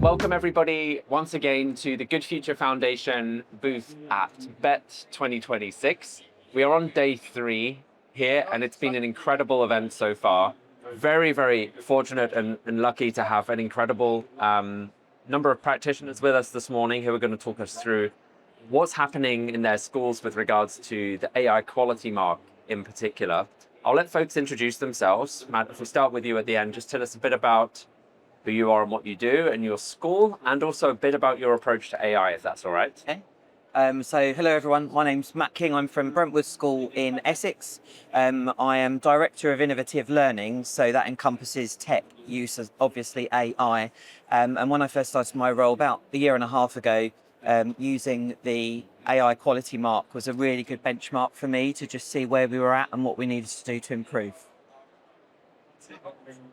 Welcome everybody once again to the Good Future Foundation booth at BETT 2026. We are on day 3 here and it's been an incredible event so far. Very, very fortunate and lucky to have an incredible number of practitioners with us this morning who are going to talk us through what's happening in their schools with regards to the AI quality mark in particular. I'll let folks introduce themselves. Matt, if we start with you at the end, just tell us a bit about who you are and what you do and your school, and also a bit about your approach to AI, if that's all right. Okay. So hello everyone, my name's Matt King, I'm from Brentwood School in Essex. I am Director of Innovative Learning, so that encompasses tech use as obviously AI. And when I first started my role about a year and a half ago, using the AI quality mark was a really good benchmark for me to just see where we were at and what we needed to do to improve.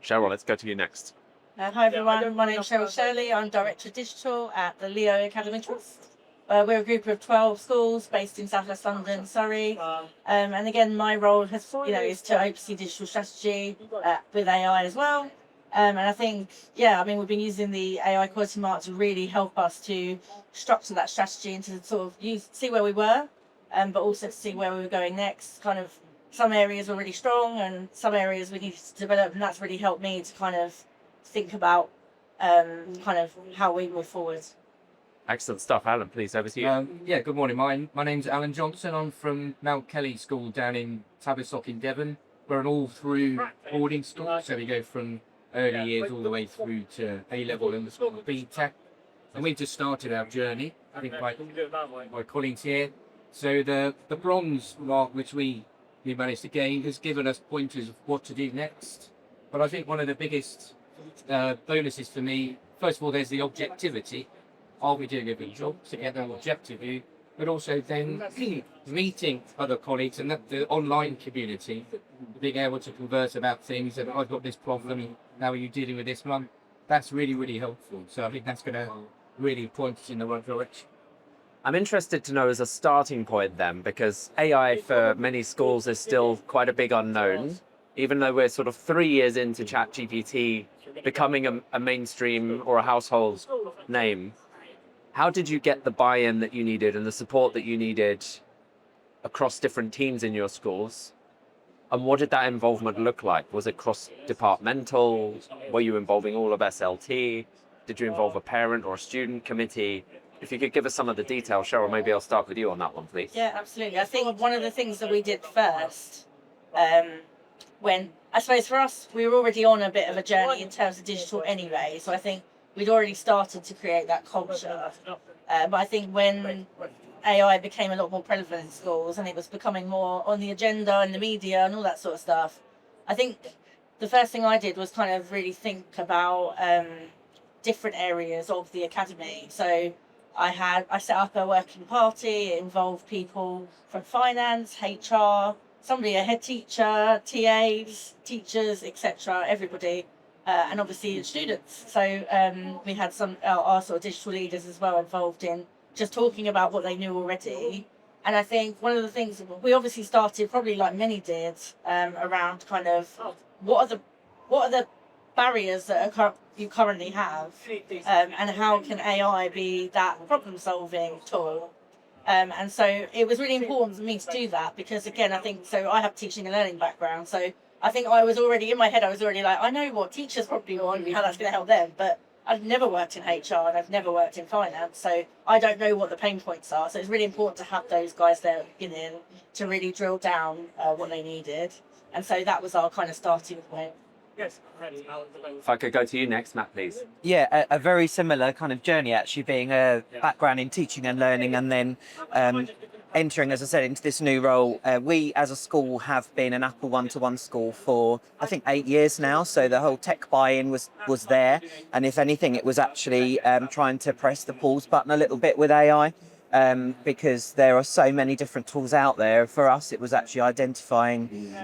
Cheryl, let's go to you next. Hi everyone, my name's Cheryl Shirley. I'm Director of Digital at the Leo Academy Trust. We're a group of 12 schools based in South West London, Surrey. And again, my role has, is to oversee digital strategy with AI as well. And I think, we've been using the AI quality mark to really help us to structure that strategy and to sort of see where we were, but also to see where we were going next. Kind of some areas were really strong and some areas we needed to develop, and that's really helped me to kind of think about kind of how we move forward. Excellent stuff. Alan, please, over to you. Good morning. My name's Alan Johnson. I'm from Mount Kelly School down in Tavistock in Devon. We're an all-through boarding school, so we go from early years all the way through to A-level in the school of BTEC. And we've just started our journey, I think my colleagues here. So the bronze mark, which we managed to gain, has given us pointers of what to do next. But I think one of the biggest bonuses for me, first of all, there's the objectivity. Are we doing a good job to get that objective view? But also then meeting other colleagues and the online community, being able to converse about things, and I've got this problem, how are you dealing with this one? That's really, really helpful. So I think that's going to really point us in the right direction. I'm interested to know as a starting point then, because AI for many schools is still quite a big unknown. Even though we're sort of 3 years into ChatGPT becoming a mainstream or a household name, how did you get the buy-in that you needed and the support that you needed across different teams in your schools? And what did that involvement look like? Was it cross-departmental? Were you involving all of SLT? Did you involve a parent or a student committee? If you could give us some of the details, Cheryl, maybe I'll start with you on that one, please. Yeah, absolutely. I think one of the things that we did first, when, I suppose for us, we were already on a bit of a journey in terms of digital anyway, so I think we'd already started to create that culture. But I think when AI became a lot more prevalent in schools and it was becoming more on the agenda and the media and all that sort of stuff, I think the first thing I did was kind of really think about different areas of the academy. So I set up a working party. It involved people from finance, HR, a head teacher, TAs, teachers, etc., everybody, and obviously students. So we had some our sort of digital leaders as well involved in just talking about what they knew already. And I think one of the things we obviously started, probably like many did, around kind of what are the barriers that you currently have, and how can AI be that problem-solving tool. And so it was really important for me to do that because, again, I think, so I have teaching and learning background. So I think I was already, in my head, like, I know what teachers probably want and how that's going to help them. But I've never worked in HR and I've never worked in finance. So I don't know what the pain points are. So it's really important to have those guys there at the beginning to really drill down what they needed. And so that was our kind of starting point. If I could go to you next, Matt, please. Yeah, a very similar kind of journey, actually, being a background in teaching and learning and then entering, as I said, into this new role. We as a school have been an Apple one-to-one school for I think 8 years now, so the whole tech buy-in was there, and if anything it was actually trying to press the pause button a little bit with AI, because there are so many different tools out there. For us it was actually identifying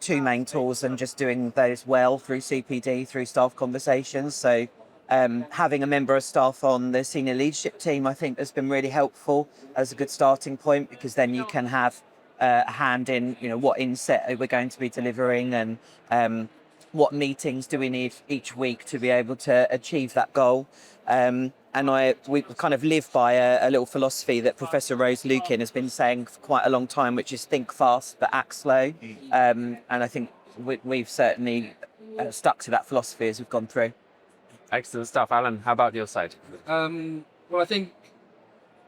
2 main tools and just doing those well through CPD, through staff conversations. So having a member of staff on the senior leadership team, I think, has been really helpful as a good starting point, because then you can have a hand in, what inset we're going to be delivering, and what meetings do we need each week to be able to achieve that goal. And we kind of live by a little philosophy that Professor Rose Lukin has been saying for quite a long time, which is think fast but act slow. And I think we've certainly stuck to that philosophy as we've gone through. Excellent stuff. Alan, how about your side? Well, I think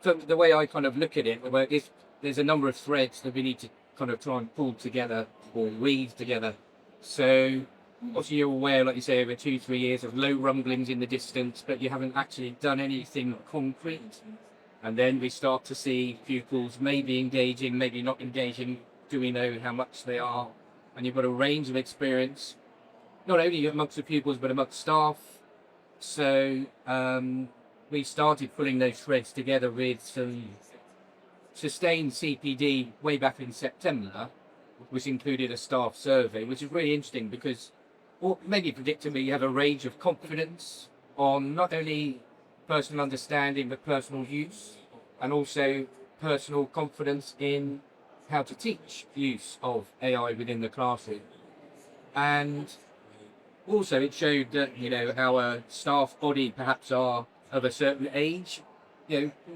the way I kind of look at it, if there's a number of threads that we need to kind of try and pull together or weave together. So obviously you're aware, like you say, over 2-3 years of low rumblings in the distance, but you haven't actually done anything concrete. And then we start to see pupils maybe engaging, maybe not engaging. Do we know how much they are? And you've got a range of experience, not only amongst the pupils, but amongst staff. So we started pulling those threads together with some sustained CPD way back in September, which included a staff survey, which is really interesting because, or maybe predictably, you have a range of confidence on not only personal understanding but personal use, and also personal confidence in how to teach use of AI within the classroom. And also it showed that, our staff body perhaps are of a certain age,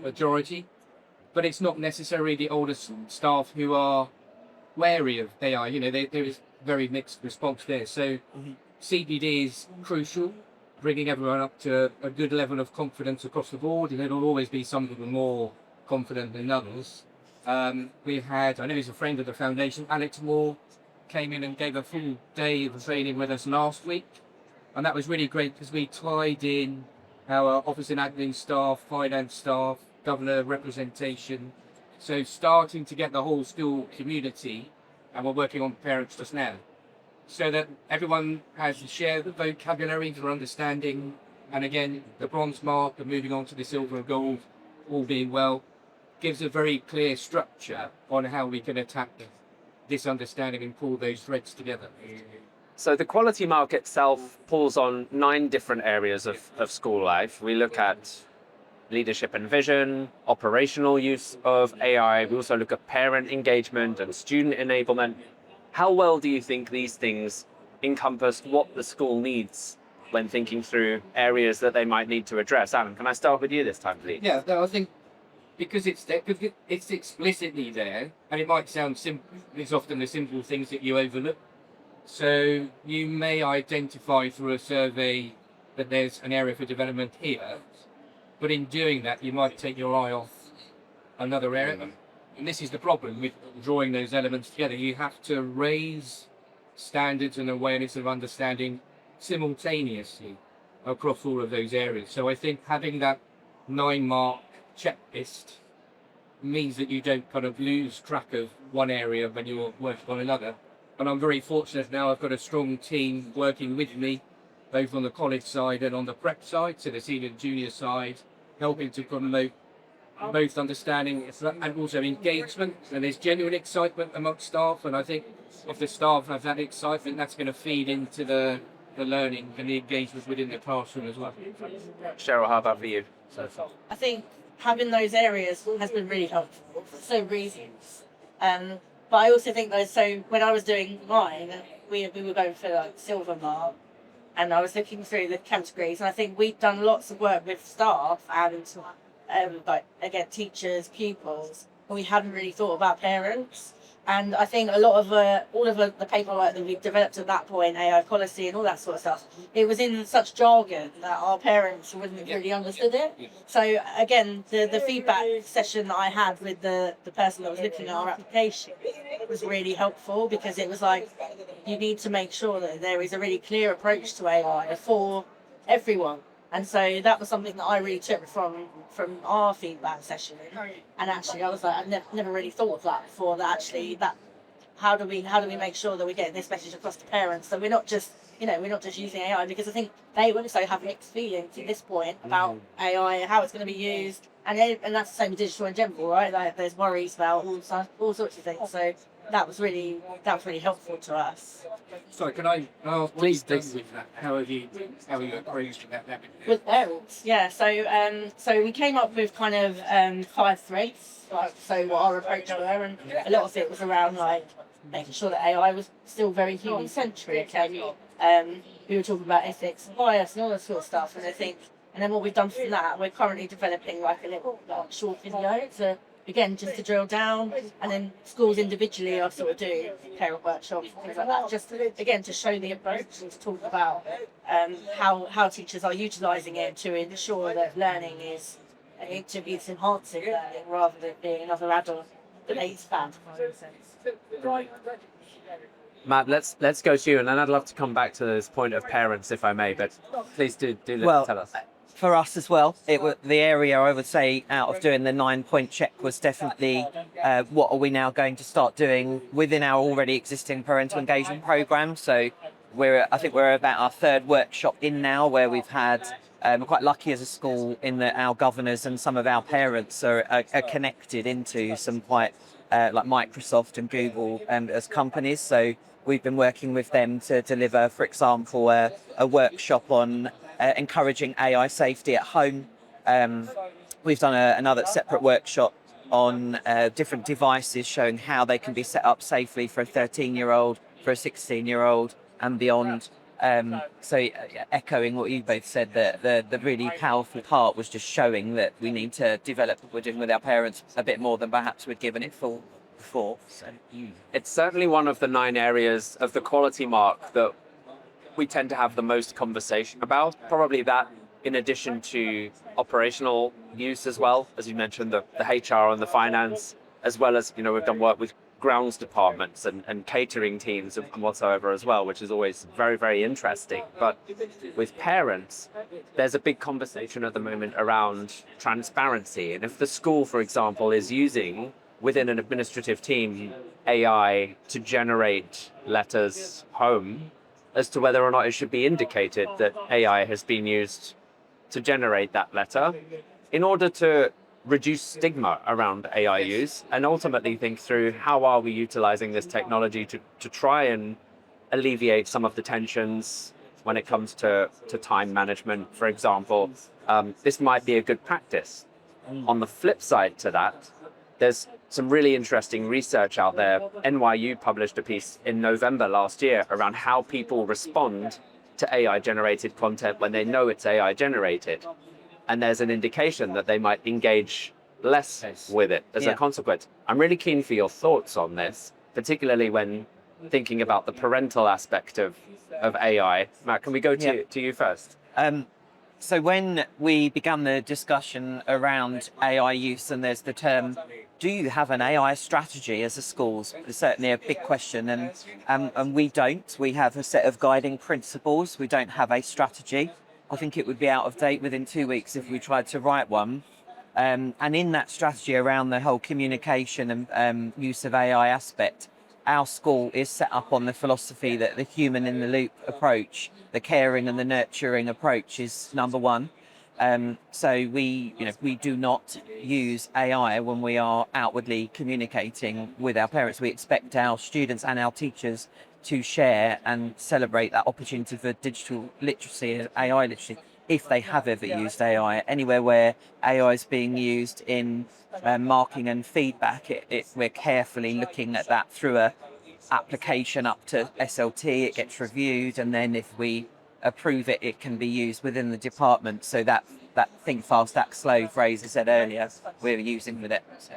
majority, but it's not necessarily the older staff who are wary of AI. There is very mixed response there. So CPD is crucial, bringing everyone up to a good level of confidence across the board, and there will always be some people more confident than others. We had, I know he's a friend of the foundation, Alex Moore, came in and gave a full day of training with us last week, and that was really great because we tied in our office and admin staff, finance staff, governor representation, so starting to get the whole school community, and we're working on parents just now, so that everyone has to share the vocabulary for understanding, and again, the bronze mark and moving on to the silver and gold, all being well, gives a very clear structure on how we can attack this understanding and pull those threads together. So the quality mark itself pulls on 9 different areas of school life. We look at leadership and vision, operational use of AI. We also look at parent engagement and student enablement. How well do you think these things encompass what the school needs when thinking through areas that they might need to address? Alan, can I start with you this time, please? Yeah, no, I think because it's there, because it's explicitly there, and it might sound simple, it's often the simple things that you overlook. So you may identify through a survey that there's an area for development here, but in doing that, you might take your eye off another area. And this is the problem with drawing those elements together. You have to raise standards and awareness of understanding simultaneously across all of those areas. So I think having that 9-mark checklist means that you don't kind of lose track of one area when you're working on another. And I'm very fortunate now I've got a strong team working with me, both on the college side and on the prep side, so the senior and junior side, helping to promote both understanding and also engagement. And there's genuine excitement amongst staff, and I think if the staff have that excitement, that's going to feed into the learning and the engagement within the classroom as well. Cheryl, how about for you? I think having those areas has been really helpful for so many reasons. But I also think though, so when I was doing mine, we were going for like silver mark, and I was looking through the categories, and I think we've done lots of work with staff and like again teachers, pupils, and we hadn't really thought about parents. And I think a lot of all of the paperwork that we've developed at that point, AI policy and all that sort of stuff, it was in such jargon that our parents wouldn't really understood it. So again, the feedback session that I had with the person that was looking at our application was really helpful, because it was like, you need to make sure that there is a really clear approach to AI for everyone. And so that was something that I really took from our feedback session. And actually, I was like, I've never really thought of that before. That how do we make sure that we're getting this message across to parents, that we're not just using AI, because I think they also have mixed feelings at this point about AI, how it's going to be used, and that's the same with digital in general, right? Like there's worries about all sorts of things. So that was really helpful to us. Sorry, can I ask, Please. with that? How are you approaching that? With parents, yeah. So we came up with kind of 5 threads. Like, so what our approach were, and a lot of it was around like making sure that AI was still very human centric. We were talking about ethics and bias and all that sort of stuff. And I think, and then what we've done from that, we're currently developing like a little short video to, again, just to drill down. And then schools individually are sort of doing parent workshops and things like that, just again to show the approach and to talk about how teachers are utilising it to ensure that learning is it's enhancing learning rather than being another add-on that aids fad. Matt, let's go to you, and then I'd love to come back to this point of parents, if I may. But please do tell us. For us as well, the area I would say out of doing the 9-point check was definitely what are we now going to start doing within our already existing parental engagement program. So I think we're about our third workshop in now, where we've had. We're quite lucky as a school in that our governors and some of our parents are connected into some quite like Microsoft and Google as companies. So we've been working with them to deliver, for example, a workshop on encouraging AI safety at home. We've done another separate workshop on different devices showing how they can be set up safely for a 13-year-old, for a 16-year-old and beyond. So echoing what you both said, that the really powerful part was just showing that we need to develop what we're doing with our parents a bit more than perhaps we'd given it full before. So it's certainly one of the 9 areas of the quality mark that we tend to have the most conversation about. Probably that, in addition to operational use as well, as you mentioned, the HR and the finance, as well as, we've done work with grounds departments and catering teams and whatsoever as well, which is always very, very interesting. But with parents, there's a big conversation at the moment around transparency. And if the school, for example, is using within an administrative team AI to generate letters home, as to whether or not it should be indicated that AI has been used to generate that letter in order to reduce stigma around AI use, and ultimately think through how are we utilizing this technology to try and alleviate some of the tensions when it comes to time management, for example. This might be a good practice. On the flip side to that, there's some really interesting research out there. NYU published a piece in November last year around how people respond to AI generated content when they know it's AI generated. And there's an indication that they might engage less with it as a consequence. I'm really keen for your thoughts on this, particularly when thinking about the parental aspect of AI. Matt, can we go to you first? So when we began the discussion around AI use, and there's the term, do you have an AI strategy as a school? It's certainly a big question, and we don't. We have a set of guiding principles. We don't have a strategy. I think it would be out of date within 2 weeks if we tried to write one. And in that strategy around the whole communication and use of AI aspect, our school is set up on the philosophy that the human in the loop approach, the caring and the nurturing approach is number one. So we do not use AI when we are outwardly communicating with our parents. We expect our students and our teachers to share and celebrate that opportunity for digital literacy and AI literacy if they have ever used AI. Anywhere where AI is being used in marking and feedback, we're carefully looking at that through a application up to SLT. It gets reviewed, and then if we approve it, it can be used within the department. So that think fast, act slow phrase I said earlier, we're using with it. So.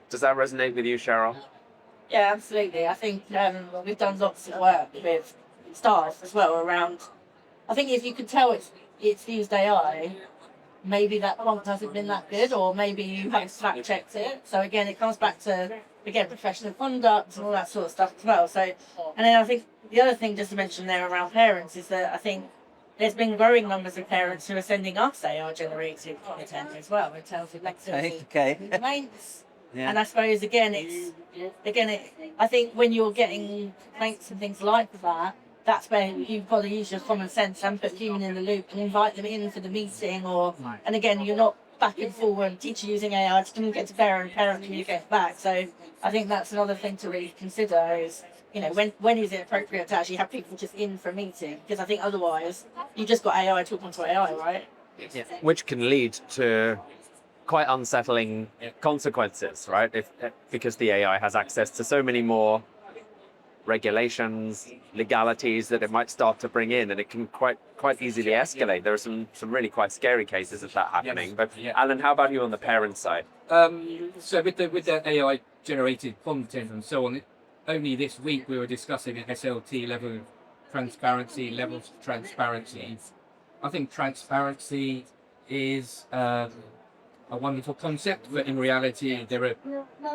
Does that resonate with you, Cheryl? Yeah, absolutely. I think we've done lots of work with staff as well around. I think if you could tell it's used AI, maybe that prompt hasn't been that good, or maybe you haven't fact checked it. So again, it comes back to professional conduct and all that sort of stuff as well. So, and then I think the other thing just to mention there around parents is that I think there's been growing numbers of parents who are sending us AI generated content as well in terms of lectures and complaints. Yeah. And I suppose I think when you're getting complaints and things like that, that's when you've got to use your common sense and put human in the loop and invite them in for the meeting. And again, you're not back and forward, teacher using AI to communicate to parent and parent communicate back. So I think that's another thing to really consider is, when is it appropriate to actually have people just in for a meeting? Because I think otherwise you just got AI talking to AI, right? Yeah. Which can lead to quite unsettling consequences, right? Because the AI has access to so many more regulations, legalities that it might start to bring in, and it can quite easily escalate. There are some really quite scary cases of that happening. Yes. But Yeah. Alan, how about you on the parent side? So with the AI generated content and so on, only this week we were discussing an SLT level of transparency, levels of transparency. I think transparency is a wonderful concept, but in reality there are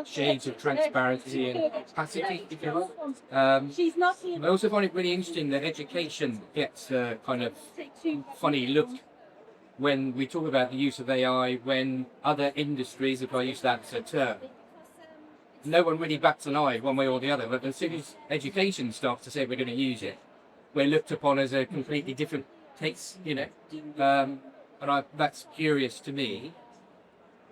shades of transparency and opacity, if you will. I also find it really interesting that education gets a kind of funny look when we talk about the use of AI, when other industries, if I use that as a term, no one really bats an eye one way or the other. But as soon as education starts to say we're going to use it, we're looked upon as a completely different case, you know. That's curious to me.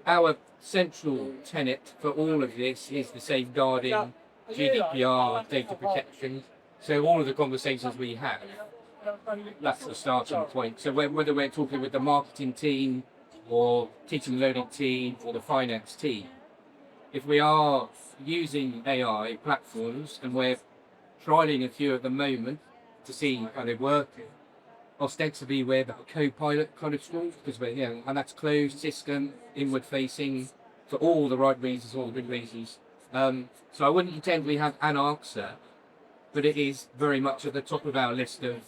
Our central tenet for all of this is the safeguarding, GDPR, data protection. So all of the conversations we have, that's the starting point. So whether we're talking with the marketing team or teaching and learning team or the finance team, if we are using AI platforms and we're trialing a few at the moment to see how they work, ostensibly we're the co-pilot kind of schools, because and that's closed system, inward facing, for all the right reasons, all the good reasons. So I wouldn't pretend we have an answer, but it is very much at the top of our list of,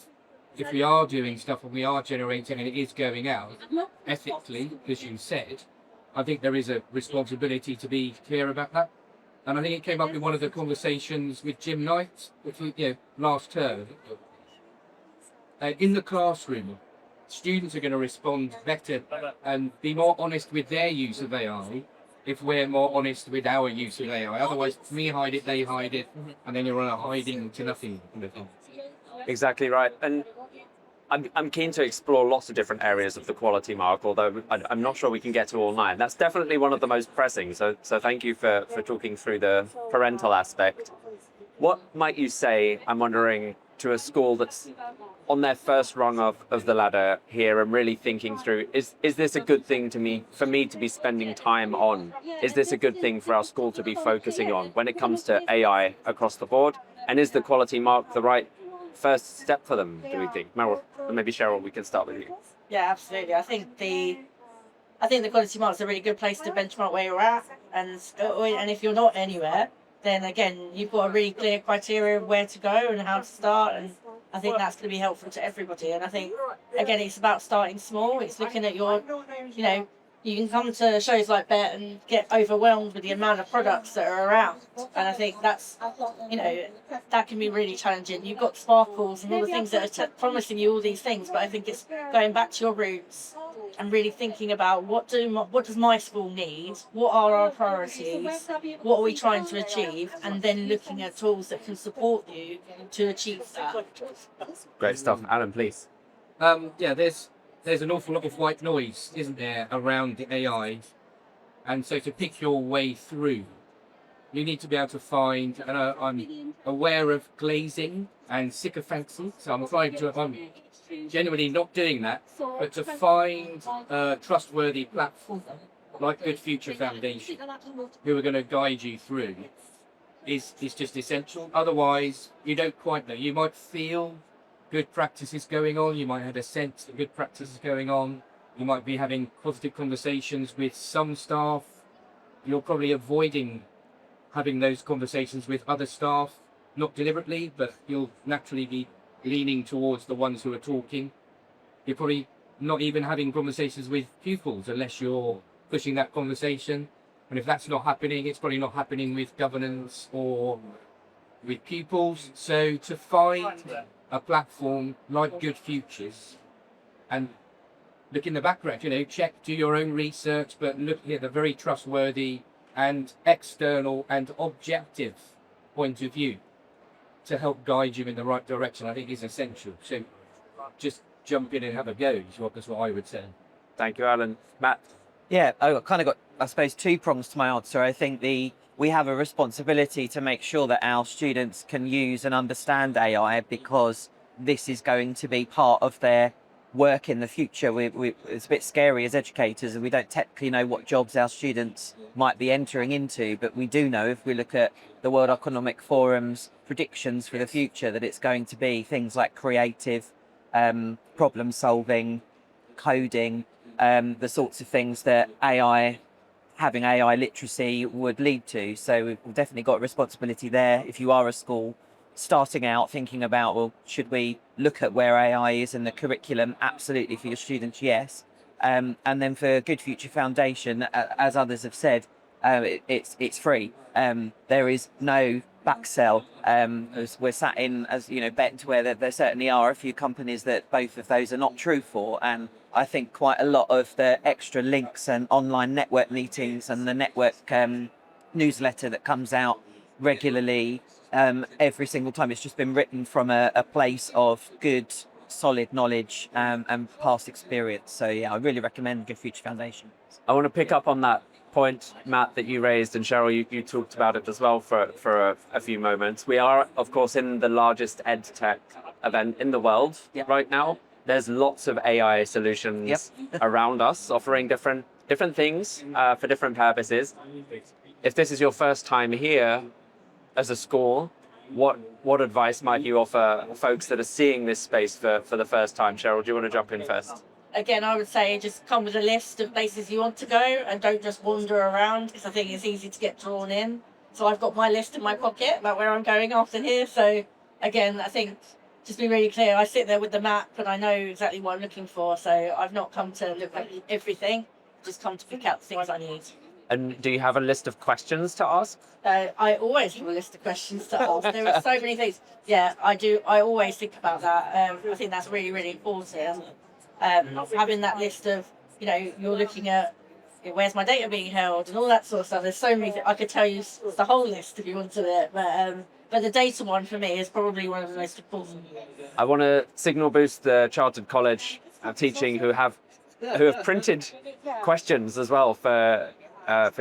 if we are doing stuff and we are generating and it is going out, ethically, as you said, I think there is a responsibility to be clear about that. And I think it came up in one of the conversations with Jim Knight, which was, last term. In the classroom, students are going to respond better and be more honest with their use of AI if we're more honest with our use of AI. Otherwise, me hide it, they hide it, and then you're on a hiding to nothing. Exactly right. And I'm keen to explore lots of different areas of the quality mark, although I'm not sure we can get to all 9. That's definitely one of the most pressing. So thank you for talking through the parental aspect. What might you say, I'm wondering, to a school that's on their first rung of the ladder here and really thinking through, is this a good thing for me to be spending time on? Is this a good thing for our school to be focusing on when it comes to AI across the board? And is the quality mark the right first step for them, do we think? Meryl, maybe Cheryl, we can start with you. Yeah, absolutely. I think the quality mark's a really good place to benchmark where you're at, and if you're not anywhere, then again you've got a really clear criteria of where to go and how to start, and I think that's going to be helpful to everybody. And I think again it's about starting small. It's looking at your, you can come to shows like BETT and get overwhelmed with the amount of products that are around. And I think that's, that can be really challenging. You've got sparkles and all the things that are promising you all these things, but I think it's going back to your roots and really thinking about what does my school need? What are our priorities? What are we trying to achieve? And then looking at tools that can support you to achieve that. Great stuff. Alan, please. There's an awful lot of white noise, isn't there, around the AI? And so to pick your way through, you need to be able to find, and I'm aware of glazing and sycophancy, so I'm genuinely not doing that, but to find a trustworthy platform like Good Future Foundation, who are going to guide you through, is just essential. Otherwise, you don't quite know. You might feel good practices going on, you might have a sense that good practices going on, you might be having positive conversations with some staff, you're probably avoiding having those conversations with other staff, not deliberately, but you'll naturally be leaning towards the ones who are talking. You're probably not even having conversations with pupils unless you're pushing that conversation, and if that's not happening, it's probably not happening with governance or with pupils. So to find a platform like Good Futures and look in the background, do your own research, but look at the very trustworthy and external and objective point of view to help guide you in the right direction, I think is essential. So just jump in and have a go, is what I would say. Thank you, Alan. Matt? Yeah, I kind of got, I suppose, 2 prongs to my answer. I think we have a responsibility to make sure that our students can use and understand AI, because this is going to be part of their work in the future. It's a bit scary as educators, and we don't technically know what jobs our students might be entering into, but we do know, if we look at the World Economic Forum's predictions for the future, that it's going to be things like creative, problem solving, coding, the sorts of things that having AI literacy would lead to. So we've definitely got a responsibility there. If you are a school starting out thinking about, well, should we look at where AI is in the curriculum? Absolutely, for your students, yes. And then for Good Future Foundation, as others have said, it's free. There is no back sell. As we're sat in, as you know, BETT, where there certainly are a few companies that both of those are not true for. And I think quite a lot of the extra links and online network meetings and the network newsletter that comes out regularly, every single time, it's just been written from a place of good, solid knowledge and past experience. So yeah, I really recommend Good Future Foundation. I want to pick up on that point, Matt, that you raised, and Cheryl, you talked about it as well for a few moments. We are, of course, in the largest ed tech event in the world right now. There's lots of AI solutions around us, offering different things for different purposes. If this is your first time here as a school, what advice might you offer folks that are seeing this space for the first time? Cheryl, do you want to jump in first? Again, I would say just come with a list of places you want to go and don't just wander around, because I think it's easy to get drawn in. So I've got my list in my pocket about where I'm going after here. So again, I think just be really clear. I sit there with the map and I know exactly what I'm looking for. So I've not come to look at everything, just come to pick out the things I need. And do you have a list of questions to ask? I always have a list of questions to ask. There are so many things. Yeah, I do. I always think about that. I think that's really, really important. Having that list of, you're looking at, where's my data being held and all that sort of stuff. There's so many. I could tell you the whole list if you wanted it, but the data one for me is probably one of the most important. I want to signal boost the Chartered College teaching who have printed questions as well for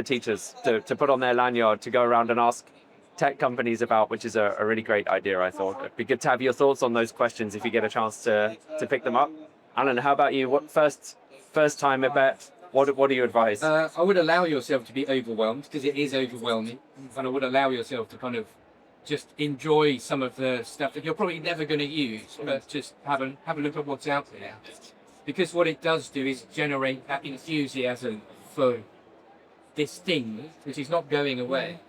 teachers to put on their lanyard to go around and ask tech companies about, which is a really great idea. I thought it'd be good to have your thoughts on those questions if you get a chance to pick them up. Alan, how about you? What first time at BETT? What do you advise? I would allow yourself to be overwhelmed, because it is overwhelming, and I would allow yourself to kind of just enjoy some of the stuff that you're probably never going to use, but just have a look at what's out there. Because what it does do is generate that enthusiasm for this thing, which is not going away.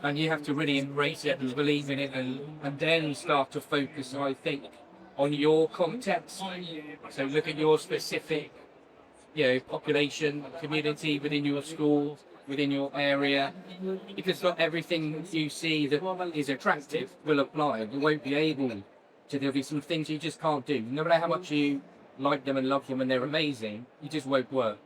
And you have to really embrace it and believe in it, and then start to focus, I think, on your context. So look at your specific, population, community within your school, within your area, because not everything you see that is attractive will apply. You won't be able to. There'll be some things you just can't do. No matter how much you like them and love them and they're amazing, you just won't work.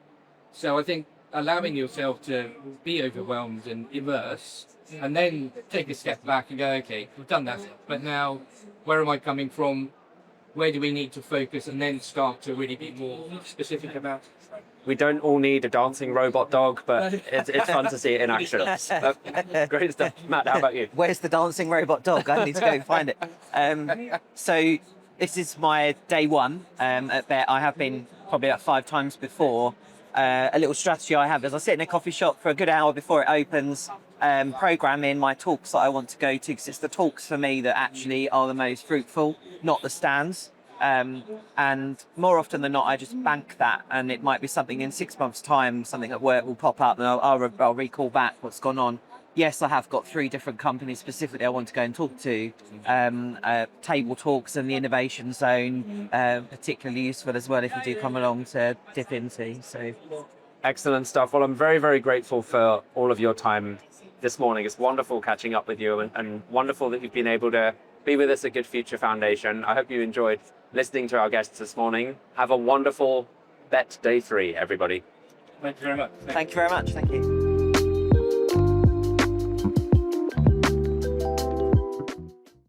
So I think allowing yourself to be overwhelmed and immerse, and then take a step back and go, okay, we've done that, but now where am I coming from? Where do we need to focus? And then start to really be more specific about it. We don't all need a dancing robot dog, but it's fun to see it in action. Great stuff. Matt, how about you? Where's the dancing robot dog? I need to go find it. So this is my day one at BETT. I have been probably about 5 times before. A little strategy I have is I sit in a coffee shop for a good hour before it opens, program in my talks that I want to go to, because it's the talks for me that actually are the most fruitful, not the stands. And more often than not, I just bank that, and it might be something in 6 months' time, something at work will pop up, and I'll recall back what's gone on. Yes, I have got 3 different companies specifically I want to go and talk to. Table talks and the innovation zone, particularly useful as well if you do come along to dip into. So, excellent stuff. Well, I'm very, very grateful for all of your time this morning. It's wonderful catching up with you, and wonderful that you've been able to be with us at Good Future Foundation. I hope you enjoyed listening to our guests this morning. Have a wonderful BETT Day 3, everybody. Thank you very much. thank you very much. Thank you.